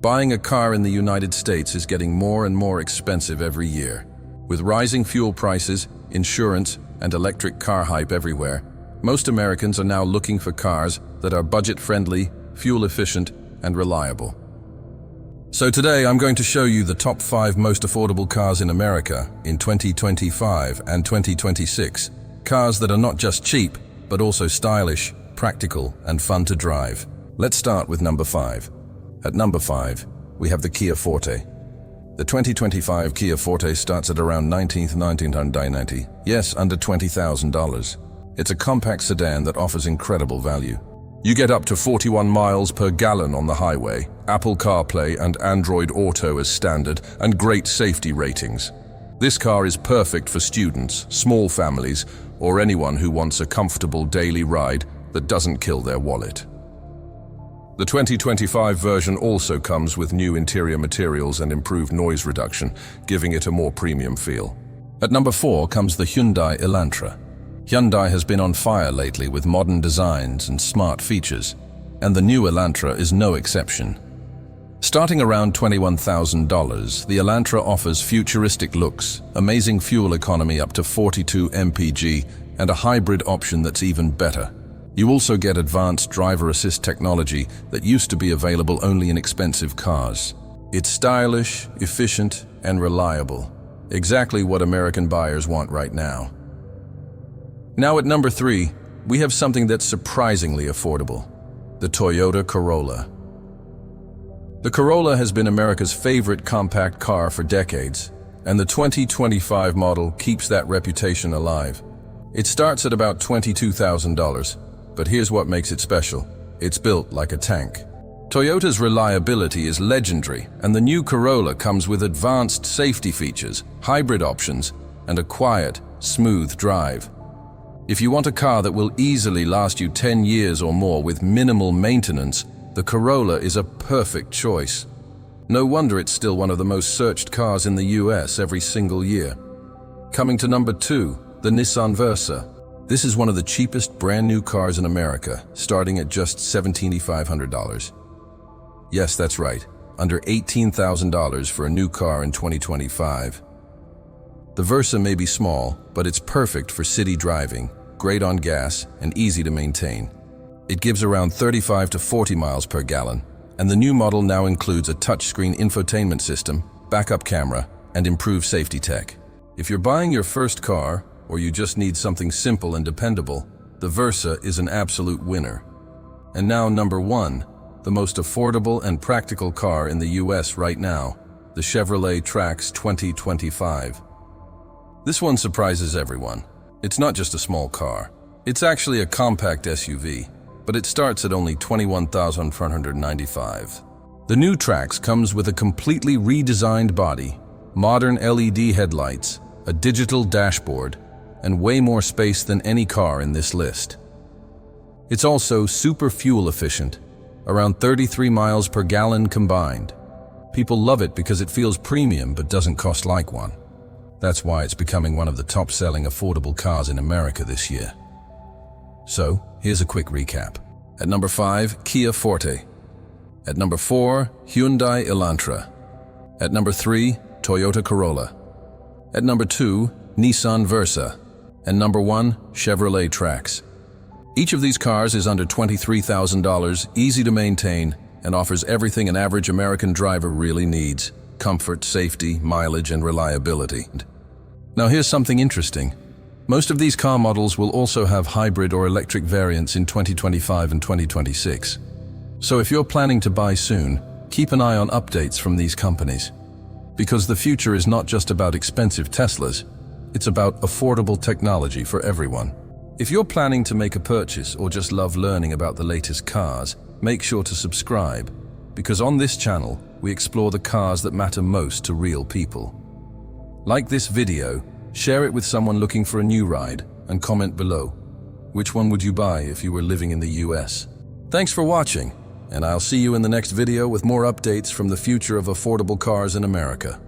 Buying a car in the United States is getting more and more expensive every year. With rising fuel prices, insurance, and electric car hype everywhere, most Americans are now looking for cars that are budget-friendly, fuel-efficient, and reliable. So today I'm going to show you the top 5 most affordable cars in America in 2025 and 2026. Cars that are not just cheap, but also stylish, practical, and fun to drive. Let's start with number 5. At number 5, we have the Kia Forte. The 2025 Kia Forte starts at around $19,990. Yes, under $20,000. It's a compact sedan that offers incredible value. You get up to 41 miles per gallon on the highway, Apple CarPlay and Android Auto as standard, and great safety ratings. This car is perfect for students, small families, or anyone who wants a comfortable daily ride that doesn't kill their wallet. The 2025 version also comes with new interior materials and improved noise reduction, giving it a more premium feel. At number 4 comes the Hyundai Elantra. Hyundai has been on fire lately with modern designs and smart features, and the new Elantra is no exception. Starting around $21,000, the Elantra offers futuristic looks, amazing fuel economy up to 42 mpg, and a hybrid option that's even better. You also get advanced driver assist technology that used to be available only in expensive cars. It's stylish, efficient, and reliable. Exactly what American buyers want right now. Now at number 3, we have something that's surprisingly affordable: the Toyota Corolla. The Corolla has been America's favorite compact car for decades, and the 2025 model keeps that reputation alive. It starts at about $22,000, but here's what makes it special: it's built like a tank. Toyota's reliability is legendary, and the new Corolla comes with advanced safety features, hybrid options, and a quiet, smooth drive. If you want a car that will easily last you 10 years or more with minimal maintenance, the Corolla is a perfect choice. No wonder it's still one of the most searched cars in the US every single year. Coming to number 2, the Nissan Versa. This is one of the cheapest brand new cars in America, starting at just $17,500. Yes, that's right, under $18,000 for a new car in 2025. The Versa may be small, but it's perfect for city driving, great on gas, and easy to maintain. It gives around 35 to 40 miles per gallon, and the new model now includes a touchscreen infotainment system, backup camera, and improved safety tech. If you're buying your first car, or you just need something simple and dependable, the Versa is an absolute winner. And now number 1, the most affordable and practical car in the US right now, the Chevrolet Trax 2025. This one surprises everyone. It's not just a small car. It's actually a compact SUV, but it starts at only $21,495. The new Trax comes with a completely redesigned body, modern LED headlights, a digital dashboard, and way more space than any car in this list. It's also super fuel efficient, around 33 miles per gallon combined. People love it because it feels premium but doesn't cost like one. That's why it's becoming one of the top-selling affordable cars in America this year. So, here's a quick recap. At number 5, Kia Forte. At number 4, Hyundai Elantra. At number 3, Toyota Corolla. At number 2, Nissan Versa. And number 1, Chevrolet Trax. Each of these cars is under $23,000, easy to maintain, and offers everything an average American driver really needs: comfort, safety, mileage, and reliability. Now here's something interesting. Most of these car models will also have hybrid or electric variants in 2025 and 2026. So if you're planning to buy soon, keep an eye on updates from these companies. Because the future is not just about expensive Teslas, it's about affordable technology for everyone. If you're planning to make a purchase or just love learning about the latest cars, make sure to subscribe, because on this channel, we explore the cars that matter most to real people. Like this video, share it with someone looking for a new ride, and comment below. Which one would you buy if you were living in the US? Thanks for watching, and I'll see you in the next video with more updates from the future of affordable cars in America.